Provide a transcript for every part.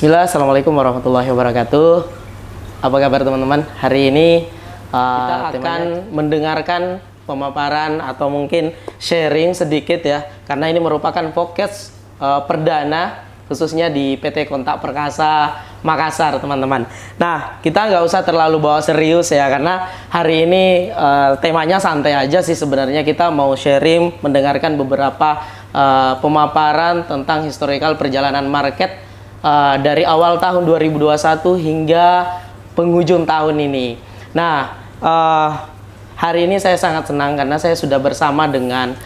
Bismillah, Assalamualaikum warahmatullahi wabarakatuh. Apa kabar teman-teman? Hari ini kita akan mendengarkan pemaparan atau mungkin sharing sedikit ya, karena ini merupakan podcast perdana khususnya di PT Kontak Perkasa Makassar, teman-teman. Nah, kita nggak usah terlalu bawa serius ya, karena hari ini temanya santai aja sih sebenarnya. Kita mau sharing, mendengarkan beberapa pemaparan tentang historical perjalanan market dari awal tahun 2021 hingga penghujung tahun ini. Nah, hari ini saya sangat senang karena saya sudah bersama dengan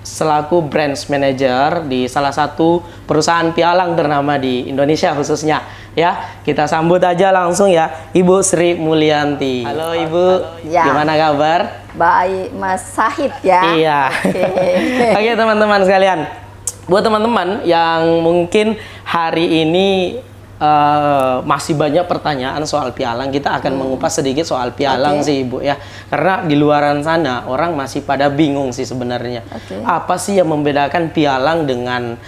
selaku branch manager di salah satu perusahaan pialang ternama di Indonesia khususnya. Ya, kita sambut aja langsung ya, Ibu Sri Mulyanti. Halo Ibu, ya. Gimana kabar? Baik, Mas Sahid ya. Iya. Oke teman-teman sekalian, buat teman-teman yang mungkin hari ini masih banyak pertanyaan soal pialang, kita akan mengupas sedikit soal pialang sih Ibu ya. Karena di luaran sana orang masih pada bingung sih sebenarnya. Apa sih yang membedakan pialang dengan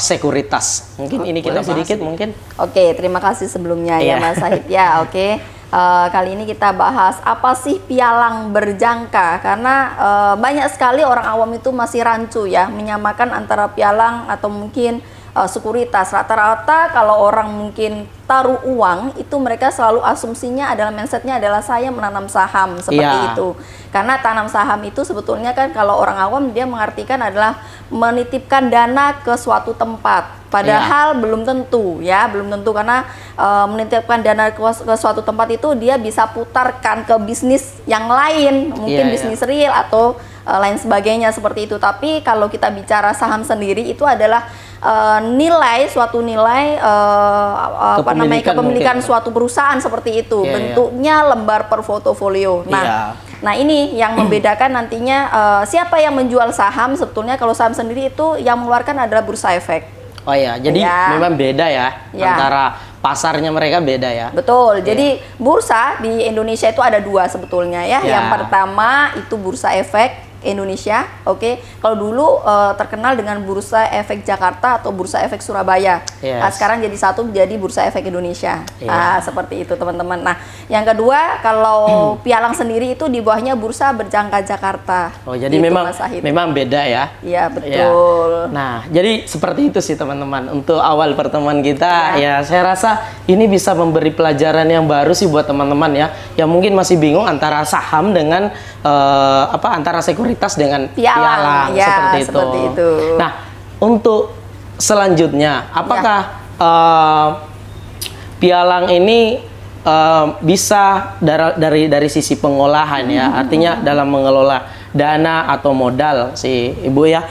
sekuritas? Mungkin ini kita sedikit mungkin. Oke, terima kasih sebelumnya ya Mas Sahid ya. Oke. Kali ini kita bahas apa sih pialang berjangka, karena banyak sekali orang awam itu masih rancu ya menyamakan antara pialang atau mungkin sekuritas. Rata-rata kalau orang mungkin taruh uang itu mereka selalu asumsinya adalah mindsetnya adalah saya menanam saham seperti itu. Karena tanam saham itu sebetulnya kan kalau orang awam dia mengartikan adalah menitipkan dana ke suatu tempat. Padahal belum tentu ya, belum tentu, karena menitipkan dana ke suatu tempat itu dia bisa putarkan ke bisnis yang lain, mungkin bisnis real atau lain sebagainya seperti itu. Tapi kalau kita bicara saham sendiri itu adalah suatu nilai kepemilikan suatu perusahaan seperti itu. Bentuknya lembar per portofolio. Nah ini yang membedakan nantinya siapa yang menjual saham. Sebetulnya kalau saham sendiri itu yang mengeluarkan adalah Bursa Efek. Oh ya, jadi memang beda ya, antara pasarnya mereka beda ya. Betul. Jadi bursa di Indonesia itu ada dua sebetulnya ya. Yang pertama itu Bursa Efek Indonesia, Kalau dulu terkenal dengan Bursa Efek Jakarta atau Bursa Efek Surabaya. Nah, sekarang jadi satu, jadi Bursa Efek Indonesia. Nah, seperti itu teman-teman. Nah, yang kedua kalau pialang sendiri itu di bawahnya Bursa Berjangka Jakarta. Oh, jadi gitu, memang beda ya? Iya, betul. Nah, jadi seperti itu sih teman-teman. Untuk awal pertemuan kita, ya saya rasa ini bisa memberi pelajaran yang baru sih buat teman-teman ya, yang mungkin masih bingung antara saham dengan antara sekuritas dengan pialang seperti itu. Nah, untuk selanjutnya, apakah pialang ini bisa dari sisi pengolahan ya, artinya dalam mengelola dana atau modal sih Ibu ya,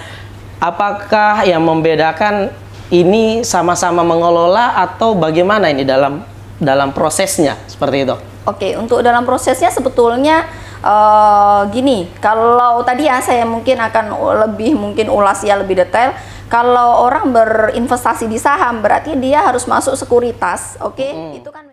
apakah yang membedakan ini sama-sama mengelola atau bagaimana ini dalam prosesnya seperti itu? Oke, untuk dalam prosesnya sebetulnya gini, kalau tadi ya saya mungkin akan lebih ulas ya lebih detail. Kalau orang berinvestasi di saham berarti dia harus masuk sekuritas, itu kan